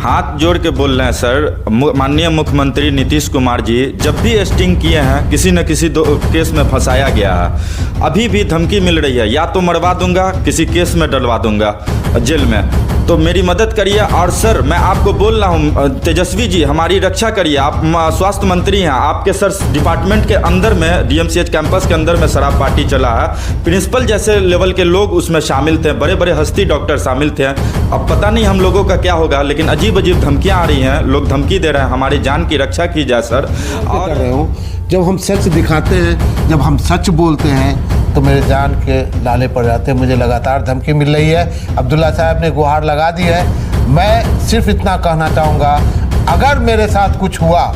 हाथ जोड़ के बोल रहे हैं सर, माननीय मुख्यमंत्री नीतीश कुमार जी जब भी स्टिंग किए हैं किसी न किसी केस में फंसाया गया है। अभी भी धमकी मिल रही है, या तो मरवा दूंगा, किसी केस में डलवा दूंगा जेल में। तो मेरी मदद करिए। और सर मैं आपको बोल रहा हूँ, तेजस्वी जी हमारी रक्षा करिए। आप स्वास्थ्य मंत्री हैं, आपके सर डिपार्टमेंट के अंदर में डीएमसीएच कैंपस के अंदर में शराब पार्टी चला है। प्रिंसिपल जैसे लेवल के लोग उसमें शामिल थे, बड़े बड़े हस्ती डॉक्टर शामिल थे। अब पता नहीं हम लोगों का क्या होगा, लेकिन अजीब अजीब धमकियाँ आ रही हैं, लोग धमकी दे रहे हैं। हमारी जान की रक्षा की जाए सर। और कर रहे हूँ, जब हम सच दिखाते हैं, जब हम सच बोलते हैं तो मेरे जान के लाले पड़ जाते हैं। मुझे लगातार धमकी मिल रही है। अब्दुल्ला साहब ने गुहार लगा दी है। मैं सिर्फ इतना कहना चाहूँगा, अगर मेरे साथ कुछ हुआ,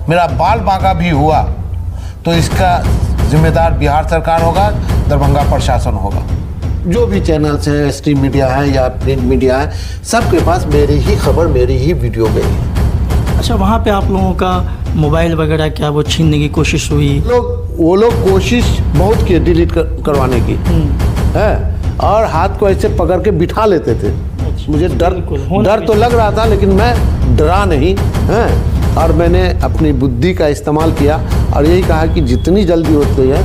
मेरा बाल बांका भी हुआ, तो इसका जिम्मेदार बिहार सरकार होगा, दरभंगा प्रशासन होगा। जो भी चैनल्स हैं, स्ट्रीम मीडिया है या प्रिंट मीडिया है, सबके पास मेरी ही खबर, मेरी ही वीडियो गई है। अच्छा, वहाँ पे आप लोगों का मोबाइल वगैरह क्या वो छीनने की कोशिश हुई? वो लोग कोशिश बहुत की डिलीट करवाने की है, और हाथ को ऐसे पकड़ के बिठा लेते थे। मुझे डर तो लग रहा था, लेकिन मैं डरा नहीं है, और मैंने अपनी बुद्धि का इस्तेमाल किया और यही कहा कि जितनी जल्दी होती है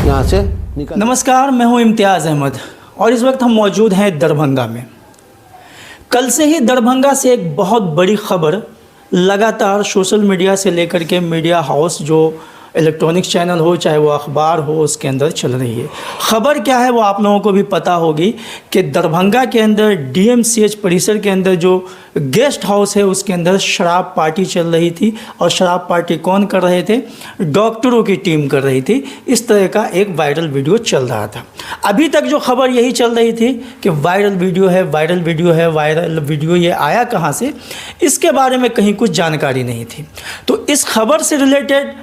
यहाँ से निकल। नमस्कार, मैं हूँ इम्तियाज़ अहमद और इस वक्त हम मौजूद हैं दरभंगा में। कल से ही दरभंगा से एक बहुत बड़ी खबर लगातार सोशल मीडिया से लेकर के मीडिया हाउस, जो इलेक्ट्रॉनिक्स चैनल हो चाहे वो अखबार हो, उसके अंदर चल रही है। ख़बर क्या है वो आप लोगों को भी पता होगी कि दरभंगा के अंदर डीएमसीएच परिसर के अंदर जो गेस्ट हाउस है उसके अंदर शराब पार्टी चल रही थी। और शराब पार्टी कौन कर रहे थे? डॉक्टरों की टीम कर रही थी। इस तरह का एक वायरल वीडियो चल रहा था। अभी तक जो खबर यही चल रही थी कि वायरल वीडियो है, वायरल वीडियो है, वायरल वीडियो, ये आया कहाँ से, इसके बारे में कहीं कुछ जानकारी नहीं थी। तो इस खबर से रिलेटेड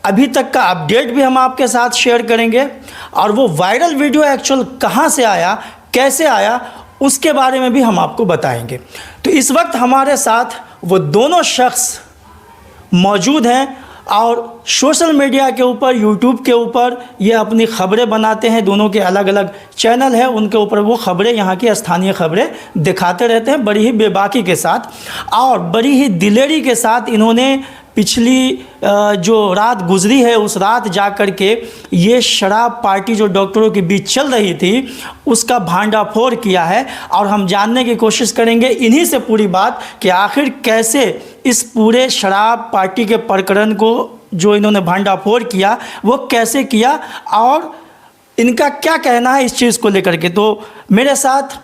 अभी तक का अपडेट भी हम आपके साथ शेयर करेंगे, और वो वायरल वीडियो एक्चुअल कहाँ से आया, कैसे आया, उसके बारे में भी हम आपको बताएंगे। तो इस वक्त हमारे साथ वो दोनों शख्स मौजूद हैं और सोशल मीडिया के ऊपर, यूट्यूब के ऊपर ये अपनी खबरें बनाते हैं। दोनों के अलग अलग चैनल है, उनके ऊपर वो खबरें, यहाँ की स्थानीय खबरें दिखाते रहते हैं बड़ी ही बेबाकी के साथ और बड़ी ही दिलेरी के साथ। इन्होंने पिछली जो रात गुजरी है उस रात जा कर के ये शराब पार्टी जो डॉक्टरों के बीच चल रही थी उसका भांडाफोड़ किया है, और हम जानने की कोशिश करेंगे इन्हीं से पूरी बात कि आखिर कैसे इस पूरे शराब पार्टी के प्रकरण को जो इन्होंने भांडाफोड़ किया वो कैसे किया और इनका क्या कहना है इस चीज़ को लेकर के। तो मेरे साथ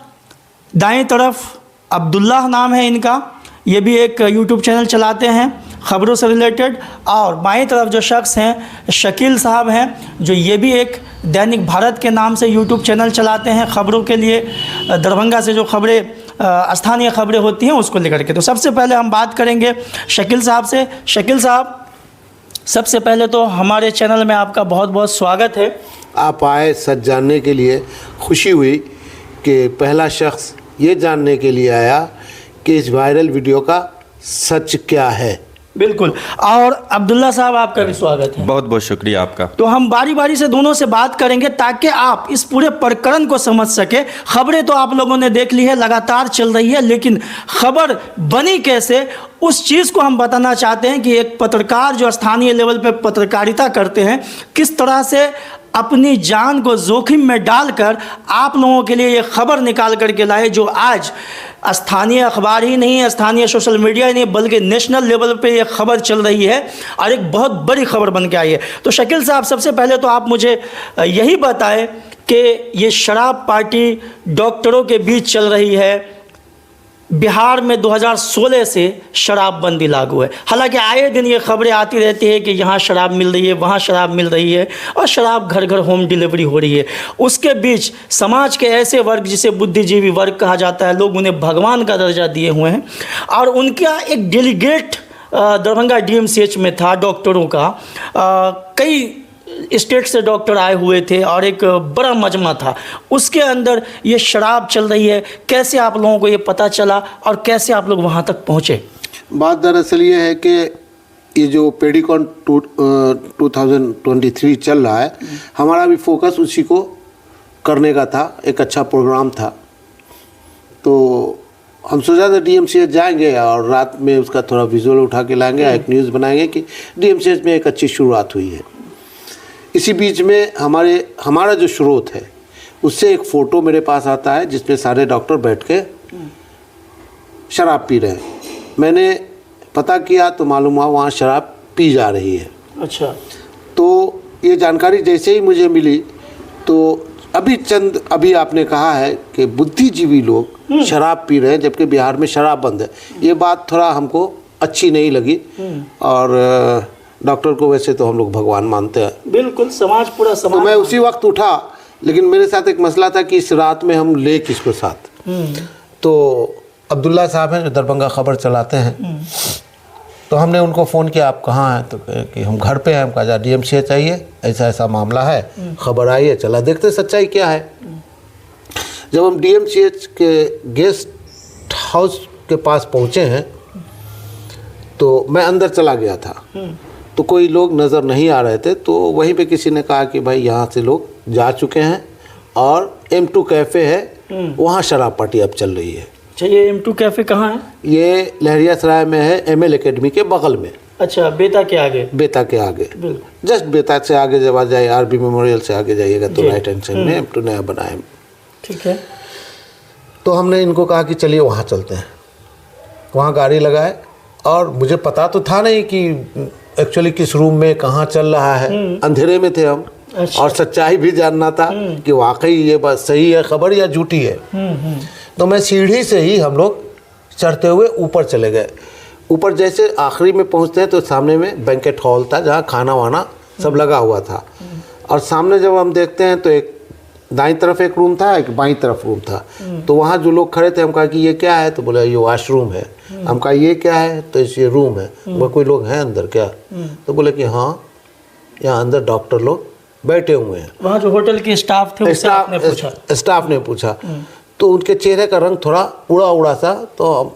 दाएं तरफ अब्दुल्ला नाम है इनका, ये भी एक यूट्यूब चैनल चलाते हैं ख़बरों से रिलेटेड, और बाईं तरफ जो शख्स हैं शकील साहब हैं, जो ये भी एक दैनिक भारत के नाम से यूट्यूब चैनल चलाते हैं ख़बरों के लिए, दरभंगा से जो खबरें स्थानीय खबरें होती हैं उसको लेकर के। तो सबसे पहले हम बात करेंगे शकील साहब से। शकील साहब, सबसे पहले तो हमारे चैनल में आपका बहुत बहुत स्वागत है। आप आए सच जानने के लिए, खुशी हुई कि पहला शख्स ये जानने के लिए आया कि इस वायरल वीडियो का सच क्या है। बिल्कुल, और अब्दुल्ला साहब आपका भी स्वागत है। बहुत बहुत शुक्रिया आपका। तो हम बारी बारी से दोनों से बात करेंगे ताकि आप इस पूरे प्रकरण को समझ सके। खबरें तो आप लोगों ने देख ली है, लगातार चल रही है, लेकिन खबर बनी कैसे उस चीज़ को हम बताना चाहते हैं कि एक पत्रकार जो स्थानीय लेवल पे पत्रकारिता करते हैं किस तरह से अपनी जान को जोखिम में डालकर आप लोगों के लिए ये खबर निकाल करके लाए, जो आज स्थानीय अखबार ही नहीं, स्थानीय सोशल मीडिया ही नहीं, बल्कि नेशनल लेवल पे ये खबर चल रही है और एक बहुत बड़ी खबर बन के आई है। तो शकील साहब, सबसे पहले तो आप मुझे यही बताएं कि ये शराब पार्टी डॉक्टरों के बीच चल रही है। बिहार में 2016 से शराबबंदी लागू है, हालांकि आए दिन ये खबरें आती रहती है कि यहाँ शराब मिल रही है, वहाँ शराब मिल रही है, और शराब घर घर होम डिलीवरी हो रही है। उसके बीच समाज के ऐसे वर्ग जिसे बुद्धिजीवी वर्ग कहा जाता है, लोग उन्हें भगवान का दर्जा दिए हुए हैं, और उनका एक डेलीगेट दरभंगा डीएमसीएच में था डॉक्टरों का। कई स्टेट से डॉक्टर आए हुए थे और एक बड़ा मजमा था, उसके अंदर ये शराब चल रही है। कैसे आप लोगों को ये पता चला और कैसे आप लोग वहाँ तक पहुँचे? बात दरअसल ये है कि ये जो पेडिकॉन 2023 चल रहा है, हमारा भी फोकस उसी को करने का था। एक अच्छा प्रोग्राम था, तो हम सोचा था DMCH जाएंगे और रात में उसका थोड़ा विजुअल उठा के लाएंगे, एक न्यूज़ बनाएंगे कि DMCH में एक अच्छी शुरुआत हुई है। इसी बीच में हमारा जो स्रोत है उससे एक फ़ोटो मेरे पास आता है जिसमें सारे डॉक्टर बैठ के शराब पी रहे हैं। मैंने पता किया तो मालूम हुआ वहाँ शराब पी जा रही है। अच्छा। तो ये जानकारी जैसे ही मुझे मिली तो अभी आपने कहा है कि बुद्धिजीवी लोग शराब पी रहे हैं जबकि बिहार में शराब बंद है। ये बात थोड़ा हमको अच्छी नहीं लगी। और डॉक्टर को वैसे तो हम लोग भगवान मानते हैं, बिल्कुल, समाज पूरा समाज। तो मैं उसी वक्त उठा, लेकिन मेरे साथ एक मसला था कि इस रात में हम ले किसको साथ। तो अब्दुल्ला साहब हैं जो दरभंगा खबर चलाते हैं, तो हमने उनको फ़ोन किया, आप कहाँ हैं? तो कहे कि हम घर पे हैं। हम कहा DMCH चाहिए, ऐसा ऐसा मामला है, खबर आई है, चला देखते सच्चाई क्या है। जब हम DMCH के गेस्ट हाउस के पास पहुँचे हैं तो मैं अंदर चला गया था, तो कोई लोग नज़र नहीं आ रहे थे। तो वहीं पे किसी ने कहा कि भाई यहाँ से लोग जा चुके हैं और M2 कैफ़े है, वहाँ शराब पार्टी अब चल रही है। अच्छा, ये M2 कैफ़े कहाँ है? ये लहरियासराय में है, ML एकेडमी के बगल में। अच्छा, बेता के आगे? बेता के आगे, बिल्कुल। जस्ट बेता से आगे जब आ जाए RB मेमोरियल से आगे जाइएगा तो राइट हैंड साइड में M2 नया बना है। ठीक है। तो हमने इनको कहा कि चलिए वहाँ चलते हैं। वहाँ गाड़ी लगाए और मुझे पता तो था नहीं कि एक्चुअली किस रूम में कहाँ चल रहा है, अंधेरे में थे हम। अच्छा। और सच्चाई भी जानना था कि वाकई ये बात सही है खबर या झूठी है। तो मैं सीढ़ी से ही हम लोग चढ़ते हुए ऊपर चले गए। ऊपर जैसे आखिरी में पहुंचते हैं तो सामने में बैंकेट हॉल था जहां खाना वाना सब लगा हुआ था। और सामने जब हम देखते हैं तो एक दाईं तरफ एक रूम था, एक बाईं तरफ रूम था। तो वहाँ जो लोग खड़े थे, हम कहा कि ये क्या है? तो बोले ये वॉशरूम है। हम कहा ये क्या है? तो ये रूम है। बोले कोई लोग हैं अंदर क्या? तो बोले कि हाँ, यहाँ अंदर डॉक्टर लोग बैठे हुए हैं। वहाँ जो होटल के स्टाफ थे उससे आपने पूछा? स्टाफ ने पूछा तो उनके चेहरे का रंग थोड़ा उड़ा सा, तो हम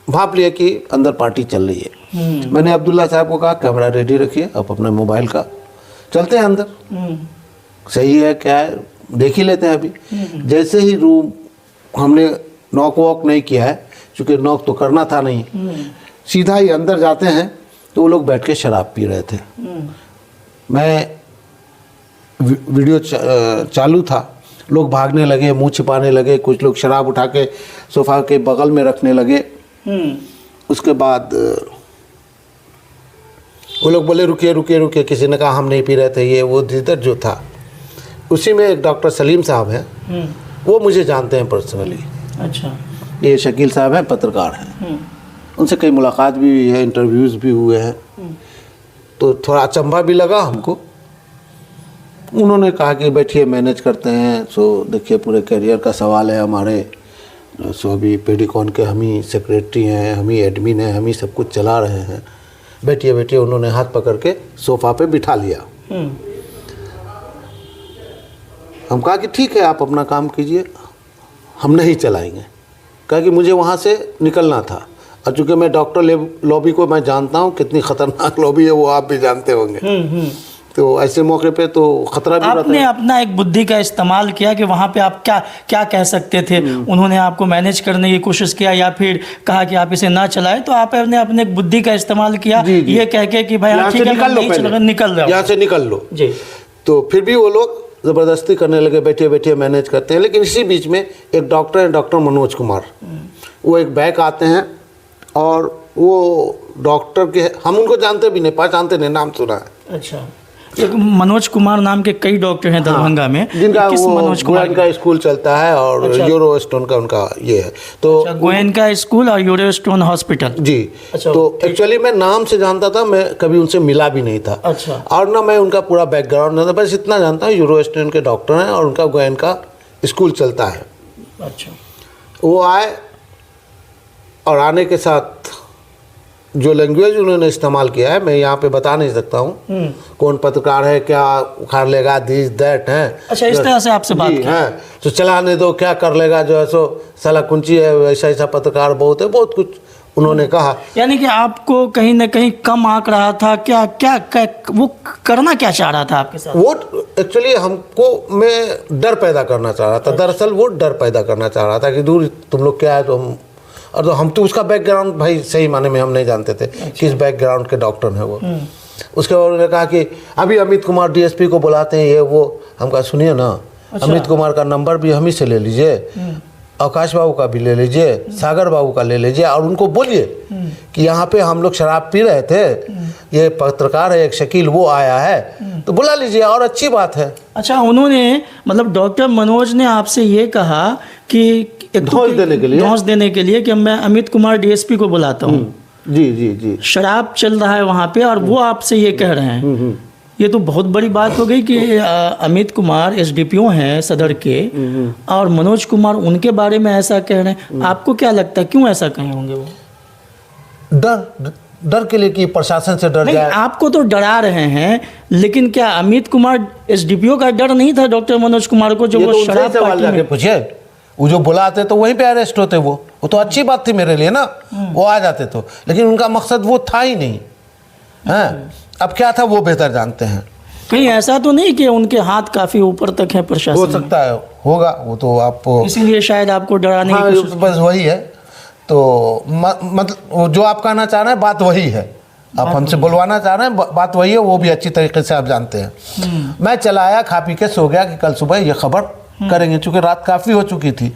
भाप लिए कि अंदर पार्टी चल रही है। मैंने अब्दुल्ला साहब को कहा कैमरा रेडी रखिए, आप अपने मोबाइल का, चलते हैं अंदर, सही है क्या है देख ही लेते हैं अभी। जैसे ही रूम हमने नॉक वॉक नहीं किया है, क्योंकि नॉक तो करना था नहीं, सीधा ही अंदर जाते हैं तो वो लोग बैठ के शराब पी रहे थे। मैं वीडियो चालू था, लोग भागने लगे, मुंह छिपाने लगे, कुछ लोग शराब उठा के सोफा के बगल में रखने लगे। उसके बाद वो लोग बोले रुकिए रुकिए रुकिए, किसी ने कहा हम नहीं पी रहे थे, ये वो जिधर जो था। उसी में एक डॉक्टर सलीम साहब हैं, वो मुझे जानते हैं पर्सनली। अच्छा। ये शकील साहब हैं, पत्रकार हैं, उनसे कई मुलाकात भी हुई है, इंटरव्यूज़ भी हुए हैं। तो थोड़ा अचंभा भी लगा हमको। उन्होंने कहा कि बैठिए मैनेज करते हैं। सो देखिए पूरे करियर का सवाल है हमारे। सो अभी पेडिकॉन के हम ही सेक्रेटरी हैं, हम ही एडमिन हैं, हम ही सब कुछ चला रहे हैं। बैठिए बैठिए, उन्होंने हाथ पकड़ के सोफ़ा पे बिठा लिया। हम कहा कि ठीक है आप अपना काम कीजिए, हम नहीं चलाएंगे। कहा कि मुझे वहाँ से निकलना था, और चूँकि मैं डॉक्टर लॉबी को मैं जानता हूँ कितनी ख़तरनाक लॉबी है, वो आप भी जानते होंगे। तो ऐसे मौके पे तो खतरा भी रहता है। आपने अपना एक बुद्धि का इस्तेमाल किया कि वहाँ पे आप क्या क्या कह सकते थे। उन्होंने आपको मैनेज करने की कोशिश किया या फिर कहा कि आप इसे ना चलाएं, तो आपने अपने बुद्धि का इस्तेमाल किया ये कह के कि भाई ठीक है निकल रहा, यहाँ से निकल लो जी। तो फिर भी वो लोग ज़बरदस्ती करने लगे, बैठिए बैठिए मैनेज करते हैं। लेकिन इसी बीच में एक डॉक्टर है, डॉक्टर मनोज कुमार, वो एक बैक आते हैं और वो डॉक्टर के, हम उनको जानते भी नहीं, पहचानते नहीं, नाम सुना है। अच्छा। एक मनोज कुमार नाम के कई डॉक्टर हैं दरभंगा में, जिनका किस मनोज कुमार का स्कूल चलता है और अच्छा। यूरो स्टोन का उनका ये है। तो अच्छा, गोयन का स्कूल और यूरो स्टोन हॉस्पिटल जी। अच्छा, तो एक्चुअली मैं नाम से जानता था, मैं कभी उनसे मिला भी नहीं था। अच्छा। और ना मैं उनका पूरा बैकग्राउंड नहीं था, बस इतना जानता हूँ यूरो स्टोन के डॉक्टर हैं और उनका गोयन का स्कूल चलता है। अच्छा। वो आए और आने के साथ जो लैंग्वेज उन्होंने इस्तेमाल किया है मैं यहाँ पे बता नहीं सकता हूँ, कौन पत्रकार है, क्या उखाड़ लेगा, दिस दैट है। अच्छा, इस तरह से आपसे बात की है, तो चलाने दो, क्या कर लेगा, जो है सो साला कुंची है, ऐसा ऐसा पत्रकार बहुत है, बहुत कुछ उन्होंने कहा। यानी कि आपको कहीं ना कहीं कम आंक रहा था क्या, क्या वो करना क्या चाह रहा था आपके साथ? वो एक्चुअली हमको मैं डर पैदा करना चाह रहा था। दरअसल वो डर पैदा करना चाह रहा था कि दूर तुम लोग क्या है, तो और तो हम तो उसका बैकग्राउंड भाई सही माने में हम नहीं जानते थे किस बैकग्राउंड के डॉक्टर हैं वो। उसके बाद उन्होंने कहा कि अभी अमित कुमार डीएसपी को बुलाते हैं, ये वो। हम कहा सुनिए ना, अमित कुमार का नंबर भी हम ही से ले लीजिए, आकाश बाबू का भी ले लीजिए, सागर बाबू का ले लीजिए, और उनको बोलिए कि यहाँ पे हम लोग शराब पी रहे थे, ये पत्रकार है एक शकील वो आया है, तो बुला लीजिए और अच्छी बात है। अच्छा, उन्होंने मतलब डॉक्टर मनोज ने आपसे ये कहा कि धौंस देने के लिए कि मैं अमित कुमार डीएसपी को बुलाता हूँ। जी जी जी। शराब चल रहा है वहाँ पे और वो आपसे ये कह रहे हैं। ये तो बहुत बड़ी बात हो गई कि अमित कुमार एसडीपीओ हैं सदर के और मनोज कुमार उनके बारे में ऐसा कह रहे हैं। आपको क्या लगता है क्यों ऐसा कहे होंगे वो? डर के लिए कि प्रशासन से डर जाए। आपको तो डरा रहे हैं, लेकिन क्या अमित कुमार एसडीपीओ का डर नहीं था डॉक्टर मनोज कुमार को, जो वो तो शराब पार्टी में? पूछिए, वो जो बुलाते तो वहीं पे अरेस्ट होते, वो तो अच्छी बात थी मेरे लिए ना, वो आ जाते तो, लेकिन उनका मकसद वो था ही नहीं है। अब क्या था वो बेहतर जानते हैं। कहीं ऐसा तो नहीं कि उनके हाथ काफी ऊपर तक है प्रशासन? हो सकता है, होगा, वो तो आप इसीलिए शायद आपको डराने की कोशिश। बस वही है तो मतलब जो आप कहना चाह रहे हैं बात वही है, आप हमसे बुलवाना चाह रहे हैं बात वही है, वो भी अच्छी तरीके से आप जानते हैं। मैं चला आया, खा पी के सो गया कि कल सुबह ये खबर करेंगे, चूंकि रात काफ़ी हो चुकी थी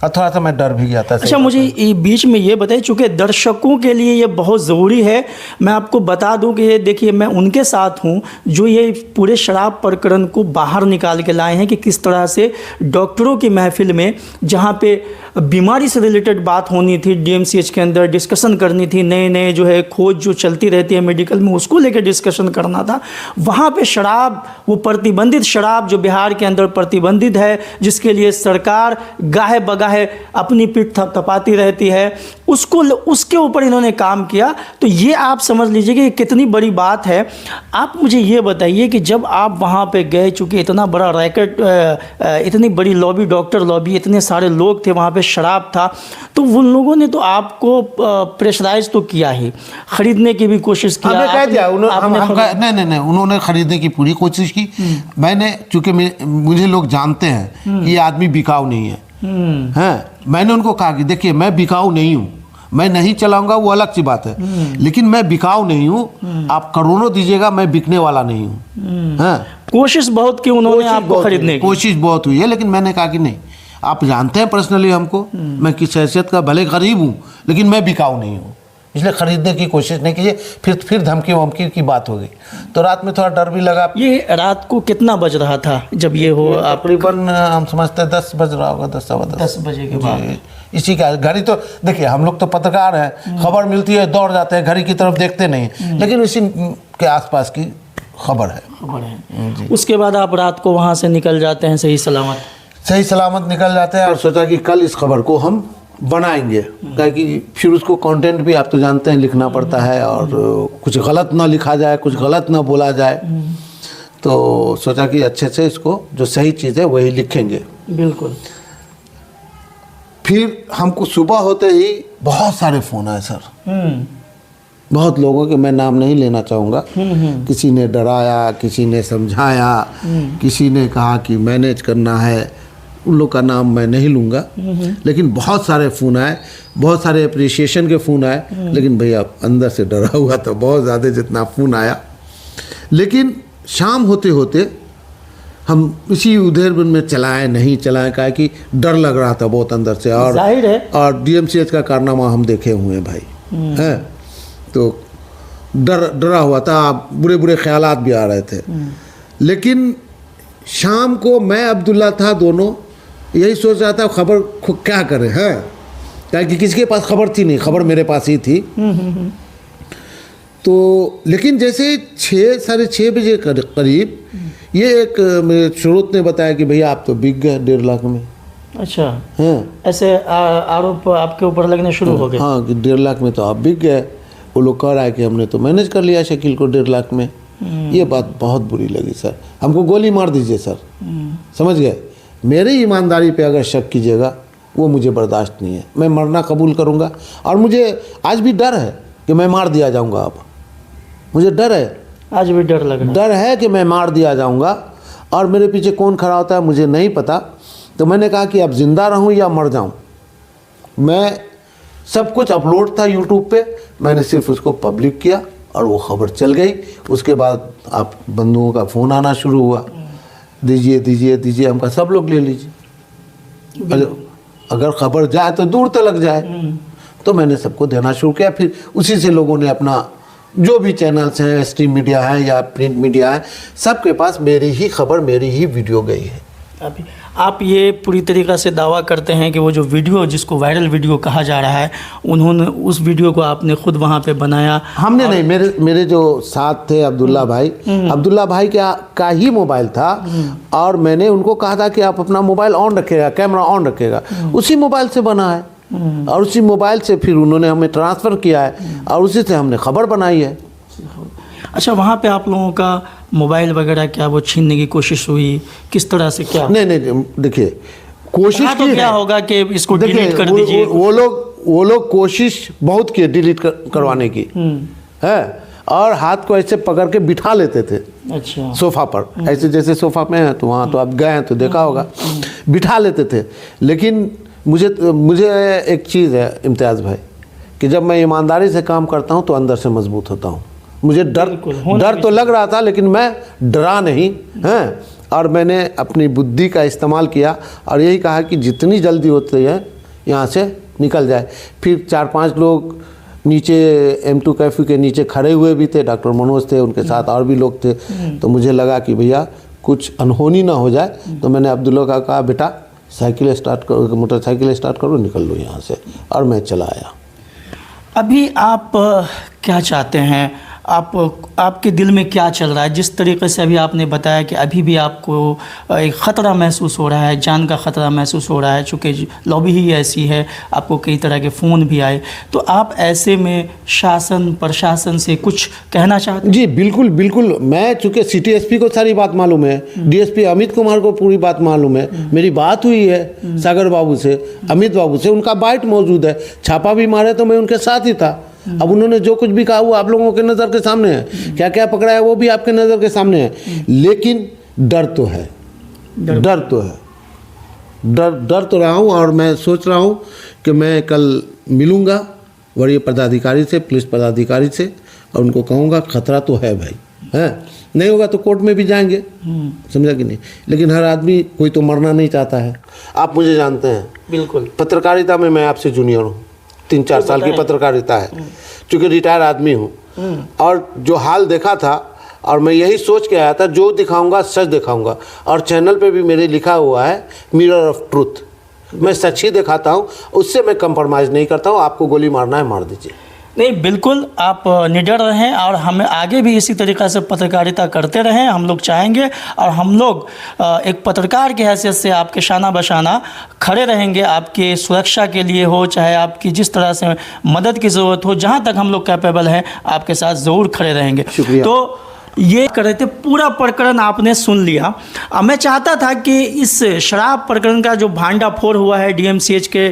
और थोड़ा सा मैं डर भी गया था। अच्छा, मुझे बीच में ये बताइए, चूँकि दर्शकों के लिए ये बहुत ज़रूरी है, मैं आपको बता दूं कि ये देखिए मैं उनके साथ हूं जो ये पूरे शराब प्रकरण को बाहर निकाल के लाए हैं कि किस तरह से डॉक्टरों की महफिल में, जहां पे बीमारी से रिलेटेड बात होनी थी, डीएमसीएच के अंदर डिस्कशन करनी थी, नए नए जो है खोज जो चलती रहती है मेडिकल में उसको लेकर डिस्कशन करना था, वहाँ पर शराब, वो प्रतिबंधित शराब जो बिहार के अंदर प्रतिबंधित है, जिसके लिए सरकार गाहे बगाहे अपनी पीठ थपथपाती रहती है, उसके ऊपर इन्होंने काम किया। तो ये आप समझ लीजिए कि कितनी बड़ी बात है। आप मुझे ये बताइए कि जब आप वहाँ पे गए, चूँकि इतना बड़ा रैकेट, इतनी बड़ी लॉबी, डॉक्टर लॉबी, इतने सारे लोग थे वहाँ पे, शराब था, तो उन लोगों ने तो आपको प्रेशराइज तो किया ही, खरीदने की भी कोशिश की। नहीं, उन्होंने खरीदने की पूरी कोशिश की। मैंने, चूँकि मुझे लोग जानते हैं कि ये आदमी बिकाऊ नहीं है, मैंने उनको कहा कि देखिए मैं बिकाऊ नहीं हूँ, मैं नहीं चलाऊंगा वो अलग सी बात है, लेकिन मैं बिकाऊ नहीं हूँ, आप करोड़ों दीजिएगा, मैं बिकने वाला नहीं हूँ। कोशिश बहुत की उन्होंने आपको खरीदने की, कोशिश बहुत हुई है, लेकिन मैंने कहा कि नहीं, आप जानते हैं पर्सनली हमको, मैं किस हैसियत का भले गरीब हूँ, लेकिन मैं बिकाऊ नहीं हूँ, इसलिए खरीदने की कोशिश नहीं कीजिए। फिर धमकी वमकी की बात हो गई, तो रात में थोड़ा डर भी लगा। ये रात को कितना बज रहा था जब ये हो? तकरीबन हम समझते हैं 10 बज रहा होगा, 10 बजे के बाद। इसी का घड़ी तो देखिए, हम लोग तो पत्रकार हैं, खबर मिलती है दौड़ जाते हैं, घड़ी की तरफ देखते नहीं, लेकिन इसी के आसपास की खबर है। उसके बाद आप रात को वहाँ से निकल जाते हैं सही सलामत निकल जाते हैं, और सोचा कि कल इस खबर को हम बनाएंगे, कि फिर उसको कंटेंट भी आप तो जानते हैं लिखना पड़ता है, और कुछ गलत ना लिखा जाए, कुछ गलत ना बोला जाए, तो सोचा कि अच्छे से इसको जो सही चीज़ है वही लिखेंगे। बिल्कुल। फिर हमको सुबह होते ही बहुत सारे फ़ोन आए सर, बहुत लोगों के, मैं नाम नहीं लेना चाहूँगा, किसी ने डराया, किसी ने समझाया, किसी ने कहा कि मैनेज करना है, उन लोग का नाम मैं नहीं लूँगा, लेकिन बहुत सारे फ़ोन आए, बहुत सारे अप्रिसिएशन के फ़ोन आए, लेकिन भैया अंदर से डरा हुआ था बहुत ज़्यादा जितना फ़ोन आया। लेकिन शाम होते होते हम इसी उधेर में नहीं चलाएं, कहा कि डर लग रहा था बहुत अंदर से, और जाहिर है, और डीएमसीएच का कारनामा हम देखे हुए हैं भाई, हैं, तो डरा हुआ था, बुरे बुरे ख्यालात भी आ रहे थे। लेकिन शाम को मैं अब्दुल्ला था, दोनों यही सोच रहा था खबर क्या करें, हैं, क्योंकि किसी के पास खबर थी नहीं, खबर मेरे पास ही थी। तो लेकिन जैसे 6-6:30 बजे करीब ये एक मेरे स्रोत ने बताया कि भैया आप तो बिक गए 1.5 लाख में। अच्छा, हाँ, ऐसे आरोप आपके ऊपर लगने शुरू हो गए? हाँ, कि 1.5 लाख में तो आप बिक गए। वो लोग कह रहा है कि हमने तो मैनेज कर लिया शकील को 1.5 लाख में। ये बात बहुत बुरी लगी सर, हमको गोली मार दीजिए सर, समझ गए। मेरी ईमानदारी पे अगर शक कीजिएगा वो मुझे बर्दाश्त नहीं है, मैं मरना कबूल करूँगा, और मुझे आज भी डर है कि मैं मार दिया जाऊँगा। अब मुझे डर है, आज भी डर है कि मैं मार दिया जाऊँगा, और मेरे पीछे कौन खड़ा होता है मुझे नहीं पता। तो मैंने कहा कि अब जिंदा रहूँ या मर जाऊँ। मैं सब कुछ अपलोड था यूट्यूब पे, मैंने सिर्फ उसको पब्लिक किया और वो खबर चल गई। उसके बाद आप बंधुओं का फ़ोन आना शुरू हुआ, दीजिए दीजिए दीजिए, हम कहा सब लोग ले लीजिए, अगर खबर जाए तो दूर तक जाए। तो मैंने सबको देना शुरू किया। फिर उसी से लोगों ने अपना जो भी चैनल्स हैं, स्ट्रीम मीडिया है या प्रिंट मीडिया है, सबके पास मेरी ही खबर, मेरी ही वीडियो गई है। अभी आप ये पूरी तरीक़ा से दावा करते हैं कि वो जो वीडियो जिसको वायरल वीडियो कहा जा रहा है, उन्होंने उस वीडियो को आपने खुद वहाँ पे बनाया? हमने नहीं, मेरे जो साथ थे अब्दुल्ला भाई का ही मोबाइल था और मैंने उनको कहा था कि आप अपना मोबाइल ऑन रखिएगा, कैमरा ऑन रखिएगा। उसी मोबाइल से बना है और उसी मोबाइल से फिर उन्होंने हमें ट्रांसफ़र किया है और उसी से हमने खबर बनाई है। अच्छा, वहाँ पे आप लोगों का मोबाइल वगैरह क्या वो छीनने की कोशिश हुई, किस तरह से क्या? नहीं, देखिए कोशिश तो क्या होगा कि इसको डिलीट कर दीजिए। वो लोग कोशिश बहुत की डिलीट करवाने की है और हाथ को ऐसे पकड़ के बिठा लेते थे। अच्छा। सोफ़ा पर, ऐसे जैसे सोफ़ा में है तो वहाँ तो आप गए हैं तो देखा होगा, बिठा लेते थे। लेकिन मुझे एक चीज़ है इम्तियाज़ भाई कि जब मैं ईमानदारी से काम करता हूँ तो अंदर से मजबूत होता हूँ। मुझे डर तो लग रहा था लेकिन मैं डरा नहीं हैं और मैंने अपनी बुद्धि का इस्तेमाल किया और यही कहा कि जितनी जल्दी होती है यहाँ से निकल जाए। फिर 4-5 लोग नीचे M2 कैफ़े के नीचे खड़े हुए भी थे, डॉक्टर मनोज थे, उनके साथ और भी लोग थे। तो मुझे लगा कि भैया कुछ अनहोनी ना हो जाए, तो मैंने अब्दुल्ला का कहा बेटा साइकिल स्टार्ट करो, मोटरसाइकिल स्टार्ट करो, निकल लो यहाँ से, और मैं चला आया। अभी आप क्या चाहते हैं? आपके दिल में क्या चल रहा है? जिस तरीके से अभी आपने बताया कि अभी भी आपको एक ख़तरा महसूस हो रहा है, जान का ख़तरा महसूस हो रहा है, चूँकि लॉबी ही ऐसी है, आपको कई तरह के फ़ोन भी आए, तो आप ऐसे में शासन प्रशासन से कुछ कहना चाहते हैं? जी बिल्कुल। मैं चूँकि सिटी एसपी को सारी बात मालूम है, डीएसपी अमित कुमार को पूरी बात मालूम है, मेरी बात हुई है सागर बाबू से, अमित बाबू से, उनका बाइट मौजूद है, छापा भी मारे तो मैं उनके साथ ही था। अब उन्होंने जो कुछ भी कहा वो आप लोगों के नज़र के सामने है, क्या क्या पकड़ा है वो भी आपके नज़र के सामने है। लेकिन डर तो है, डर तो रहा हूँ और मैं सोच रहा हूँ कि मैं कल मिलूँगा वरीय पदाधिकारी से, पुलिस पदाधिकारी से, और उनको कहूँगा खतरा तो है भाई, है नहीं होगा तो कोर्ट में भी जाएंगे, समझा कि नहीं। लेकिन हर आदमी, कोई तो मरना नहीं चाहता है। आप मुझे जानते हैं, बिल्कुल पत्रकारिता में मैं आपसे जूनियर हूँ, 3-4 साल की पत्रकारिता है, चूँकि रिटायर आदमी हूँ। और जो हाल देखा था और मैं यही सोच के आया था, जो दिखाऊंगा सच दिखाऊंगा, और चैनल पे भी मेरे लिखा हुआ है मिरर ऑफ ट्रूथ, मैं सच ही दिखाता हूँ, उससे मैं कंप्रोमाइज़ नहीं करता हूँ। आपको गोली मारना है मार दीजिए। नहीं, बिल्कुल आप निडर रहें और हमें आगे भी इसी तरीक़ा से पत्रकारिता करते रहें, हम लोग चाहेंगे। और हम लोग एक पत्रकार की हैसियत से आपके शाना बशाना खड़े रहेंगे, आपके सुरक्षा के लिए हो, चाहे आपकी जिस तरह से मदद की ज़रूरत हो, जहाँ तक हम लोग कैपेबल हैं आपके साथ ज़रूर खड़े रहेंगे। शुक्रिया। तो ये कर रहे थे, पूरा प्रकरण आपने सुन लिया। मैं चाहता था कि इस शराब प्रकरण का जो भांडाफोड़ हुआ है डीएमसीएच के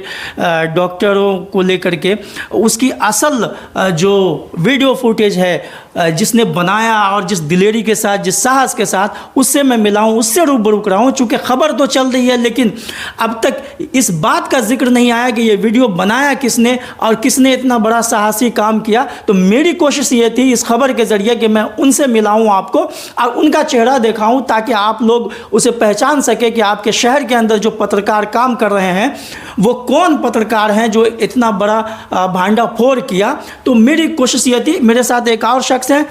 डॉक्टरों को लेकर के, उसकी असल जो वीडियो फुटेज है जिसने बनाया और जिस दिलेरी के साथ, जिस साहस के साथ, उससे मैं मिला हूँ, उससे रूबरू कराऊँ हूँ। चूँकि खबर तो चल रही है लेकिन अब तक इस बात का जिक्र नहीं आया कि ये वीडियो बनाया किसने और किसने इतना बड़ा साहसी काम किया। तो मेरी कोशिश ये थी इस खबर के ज़रिए कि मैं उनसे मिलाऊँ आपको और उनका चेहरा दिखाऊँ, ताकि आप लोग उसे पहचान सके कि आपके शहर के अंदर जो पत्रकार काम कर रहे हैं वो कौन पत्रकार हैं जो इतना बड़ा भांडाफोड़ किया। तो मेरी कोशिश ये थी। मेरे साथ एक और शख्स हैं,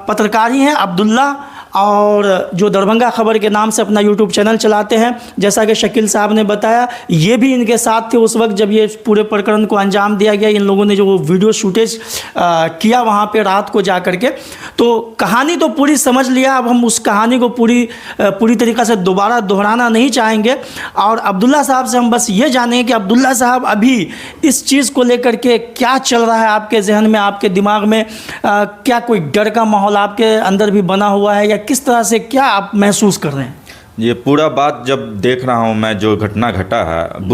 पत्रकार ही हैं, अब्दुल्ला, और जो दरभंगा खबर के नाम से अपना यूट्यूब चैनल चलाते हैं। जैसा कि शकील साहब ने बताया, ये भी इनके साथ थे उस वक्त जब ये पूरे प्रकरण को अंजाम दिया गया। इन लोगों ने जो वो वीडियो शूटेज किया वहाँ पे रात को जा कर के, तो कहानी तो पूरी समझ लिया। अब हम उस कहानी को पूरी तरीक़ा से दोबारा दोहराना नहीं चाहेंगे। और अब्दुल्ला साहब से हम बस ये जानेंगे कि अब्दुल्ला साहब अभी इस चीज़ को लेकर के क्या चल रहा है आपके जहन में, आपके दिमाग में? क्या कोई डर का माहौल आपके अंदर भी बना हुआ है या किस तरह से, क्या आप महसूस कर रहे हैं? ये पूरा बात जब देख रहा हूँ मैं, जो घटना घटा है,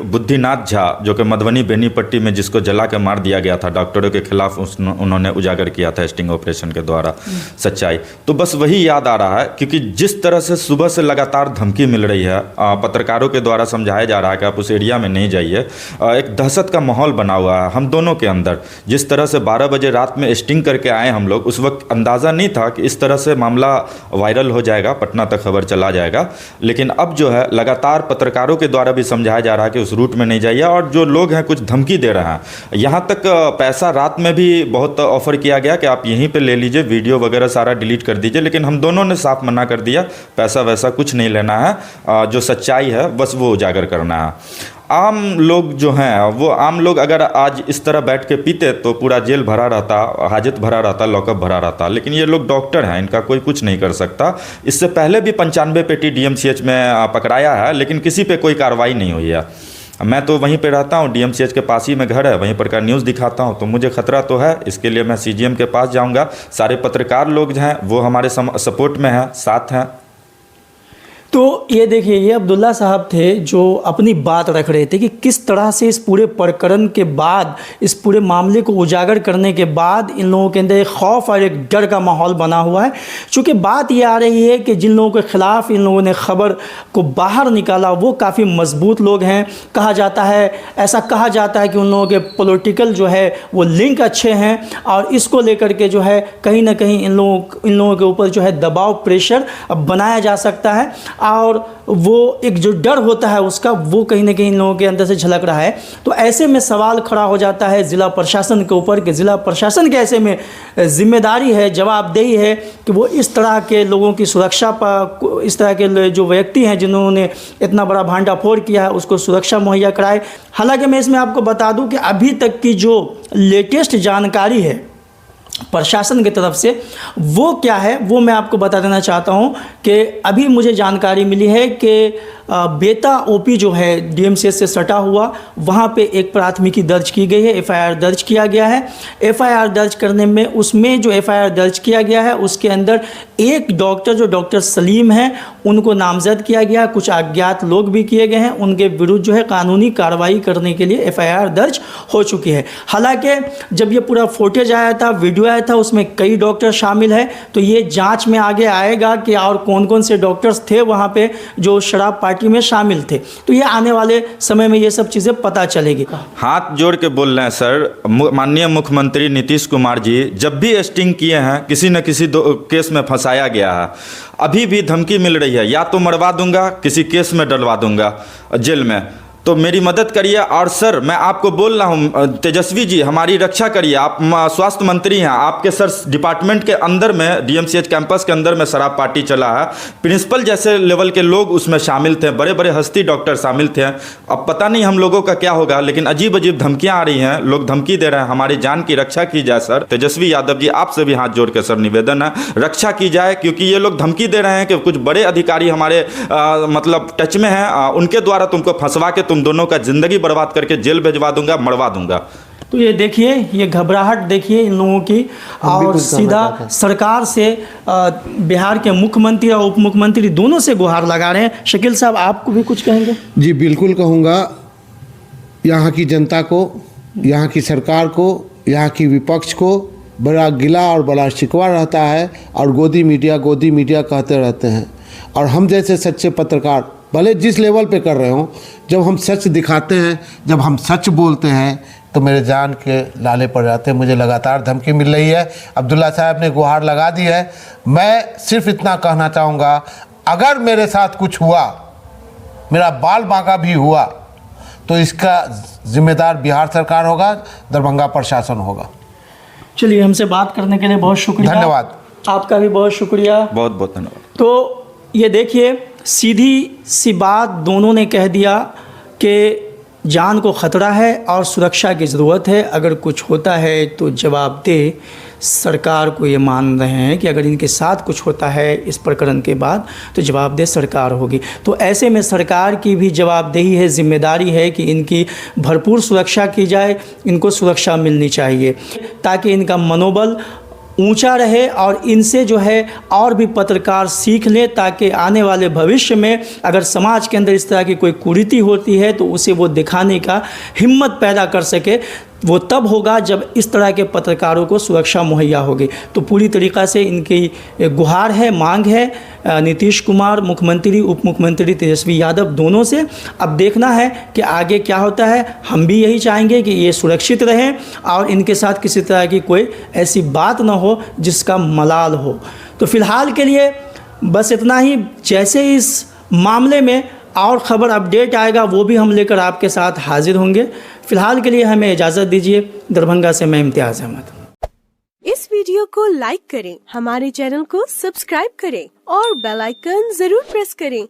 बुद्धिनाथ झा जो कि मधुबनी बेनीपट्टी में जिसको जला के मार दिया गया था, डॉक्टरों के खिलाफ उन्होंने उजागर किया था स्टिंग ऑपरेशन के द्वारा सच्चाई, तो बस वही याद आ रहा है। क्योंकि जिस तरह से सुबह से लगातार धमकी मिल रही है, पत्रकारों के द्वारा समझाया जा रहा है कि आप उस एरिया में नहीं जाइए, एक दहशत का माहौल बना हुआ है हम दोनों के अंदर। जिस तरह से 12 बजे रात में स्टिंग करके आए हम लोग, उस वक्त अंदाज़ा नहीं था कि इस तरह से मामला वायरल हो जाएगा, पटना तक खबर चला जाएगा। लेकिन अब जो है लगातार पत्रकारों के द्वारा भी समझाया जा रहा है कि उस रूट में नहीं जाइए, और जो लोग हैं कुछ धमकी दे रहे हैं। यहाँ तक पैसा रात में भी बहुत ऑफर किया गया कि आप यहीं पे ले लीजिए, वीडियो वगैरह सारा डिलीट कर दीजिए, लेकिन हम दोनों ने साफ मना कर दिया, पैसा वैसा कुछ नहीं लेना है, जो सच्चाई है बस वो उजागर करना है। आम लोग जो हैं, वो आम लोग अगर आज इस तरह बैठ के पीते तो पूरा जेल भरा रहता, हाजत भरा रहता, लॉकअप भरा रहता। लेकिन ये लोग डॉक्टर हैं, इनका कोई कुछ नहीं कर सकता। इससे पहले भी 95 पेटी DMCH में पकड़ाया है, लेकिन किसी पे कोई कार्रवाई नहीं हुई है। मैं तो वहीं पे रहता हूँ, DMCH के पास ही में घर है, वहीं पर का न्यूज़ दिखाता हूँ, तो मुझे खतरा तो है। इसके लिए मैं CGM के पास जाऊँगा। सारे पत्रकार लोग जो हैं वो हमारे सपोर्ट में हैं, साथ हैं। तो ये देखिए, ये अब्दुल्ला साहब थे जो अपनी बात रख रहे थे कि किस तरह से इस पूरे प्रकरण के बाद, इस पूरे मामले को उजागर करने के बाद इन लोगों के अंदर एक खौफ और एक डर का माहौल बना हुआ है। चूँकि बात ये आ रही है कि जिन लोगों के ख़िलाफ़ इन लोगों ने ख़बर को बाहर निकाला वो काफ़ी मजबूत लोग हैं। कहा जाता है, ऐसा कहा जाता है कि उन लोगों के पॉलिटिकल जो है वो लिंक अच्छे हैं, और इसको लेकर के जो है कहीं ना कहीं इन लोगों के ऊपर जो है दबाव, प्रेशर बनाया जा सकता है, और वो एक जो डर होता है उसका, वो कहीं ना कहीं इन लोगों के अंदर से झलक रहा है। तो ऐसे में सवाल खड़ा हो जाता है ज़िला प्रशासन के ऊपर कि ज़िला प्रशासन के ऐसे में जिम्मेदारी है, जवाबदेही है कि वो इस तरह के लोगों की सुरक्षा पर, इस तरह के जो व्यक्ति हैं जिन्होंने इतना बड़ा भांडाफोड़ किया है, उसको सुरक्षा मुहैया कराए। हालांकि मैं इसमें आपको बता दूं कि अभी तक की जो लेटेस्ट जानकारी है प्रशासन की तरफ से, वो क्या है वो मैं आपको बता देना चाहता हूं कि अभी मुझे जानकारी मिली है कि बेता OP जो है DMCH से सटा हुआ, वहाँ पे एक प्राथमिकी दर्ज की गई है, FIR दर्ज किया गया है। FIR दर्ज करने में, उसमें जो FIR दर्ज किया गया है उसके अंदर एक डॉक्टर जो डॉक्टर सलीम हैं उनको नामजद किया गया है, कुछ अज्ञात लोग भी किए गए हैं, उनके विरुद्ध जो है कानूनी कार्रवाई करने के लिए FIR दर्ज हो चुकी है। हालांकि जब ये पूरा फुटेज आया था, वीडियो आया था, उसमें कई डॉक्टर शामिल है, तो ये जाँच में आगे आएगा कि और कौन कौन से डॉक्टर्स थे वहाँ पर जो शराब पार्टी में शामिल थे। तो ये आने वाले समय में ये सब चीज़ें पता चलेगी। हाथ जोड़ के बोल रहे हैं सर, माननीय मुख्यमंत्री नीतीश कुमार जी, जब भी स्टिंग किए हैं किसी न किसी केस में फंसाया गया है। अभी भी धमकी मिल रही है, या तो मरवा दूंगा, किसी केस में डलवा दूंगा जेल में, तो मेरी मदद करिए। और सर मैं आपको बोल रहा हूँ, तेजस्वी जी हमारी रक्षा करिए, आप स्वास्थ्य मंत्री हैं, आपके सर डिपार्टमेंट के अंदर में, DMCH कैंपस के अंदर में शराब पार्टी चला है, प्रिंसिपल जैसे लेवल के लोग उसमें शामिल थे, बड़े बड़े हस्ती डॉक्टर शामिल थे। अब पता नहीं हम लोगों का क्या होगा, लेकिन अजीब अजीब धमकियाँ आ रही हैं, लोग धमकी दे रहे हैं, हमारी जान की रक्षा की जाए। सर तेजस्वी यादव जी आपसे भी हाथ जोड़ के सर निवेदन है, रक्षा की जाए, क्योंकि ये लोग धमकी दे रहे हैं कि कुछ बड़े अधिकारी हमारे मतलब टच में हैं, उनके द्वारा तुमको फंसवा के दोनों का जिंदगी बर्बाद करके जेल भेजवा दूंगा, मरवा दूंगा। तो ये देखिए, ये घबराहट देखिए इन लोगों की, और सीधा सरकार से बिहार के मुख्यमंत्री और उप मुख्यमंत्री दोनों से गुहार लगा रहे हैं। शकील साहब आपको भी कुछ कहेंगे? जी बिल्कुल कहूँगा। यहाँ की जनता को, यहाँ की सरकार को, यहाँ की विपक्ष को बड़ा गिला और बड़ा शिकवा रहता है, और गोदी मीडिया कहते रहते हैं। और हम जैसे सच्चे पत्रकार भले जिस लेवल पे कर रहे हों, जब हम सच दिखाते हैं, जब हम सच बोलते हैं, तो मेरे जान के लाले पड़ जाते हैं। मुझे लगातार धमकी मिल रही है, अब्दुल्ला साहब ने गुहार लगा दी है। मैं सिर्फ इतना कहना चाहूँगा, अगर मेरे साथ कुछ हुआ, मेरा बाल बांका भी हुआ, तो इसका जिम्मेदार बिहार सरकार होगा, दरभंगा प्रशासन होगा। चलिए, हमसे बात करने के लिए बहुत शुक्रिया। धन्यवाद। आपका भी बहुत शुक्रिया। बहुत बहुत धन्यवाद। तो ये देखिए, सीधी सी बात दोनों ने कह दिया कि जान को ख़तरा है और सुरक्षा की ज़रूरत है। अगर कुछ होता है तो जवाबदेह सरकार को ये मान रहे हैं कि अगर इनके साथ कुछ होता है इस प्रकरण के बाद तो जवाबदेह सरकार होगी। तो ऐसे में सरकार की भी जवाबदेही है, जिम्मेदारी है कि इनकी भरपूर सुरक्षा की जाए, इनको सुरक्षा मिलनी चाहिए ताकि इनका मनोबल ऊंचा रहे और इनसे जो है और भी पत्रकार सीख लें, ताकि आने वाले भविष्य में अगर समाज के अंदर इस तरह की कोई कुरीति होती है तो उसे वो दिखाने का हिम्मत पैदा कर सके। वो तब होगा जब इस तरह के पत्रकारों को सुरक्षा मुहैया होगी। तो पूरी तरीक़ा से इनकी गुहार है, मांग है नीतीश कुमार मुख्यमंत्री, उप मुख्यमंत्री तेजस्वी यादव दोनों से। अब देखना है कि आगे क्या होता है। हम भी यही चाहेंगे कि ये सुरक्षित रहें और इनके साथ किसी तरह की कोई ऐसी बात ना हो जिसका मलाल हो। तो फ़िलहाल के लिए बस इतना ही। जैसे इस मामले में और ख़बर अपडेट आएगा वो भी हम लेकर आपके साथ हाजिर होंगे। फ़िलहाल के लिए हमें इजाज़त दीजिए। दरभंगा से मैं इम्तियाज़ अहमद। इस वीडियो को लाइक करें, हमारे चैनल को सब्सक्राइब करें और बेल आइकन जरूर प्रेस करें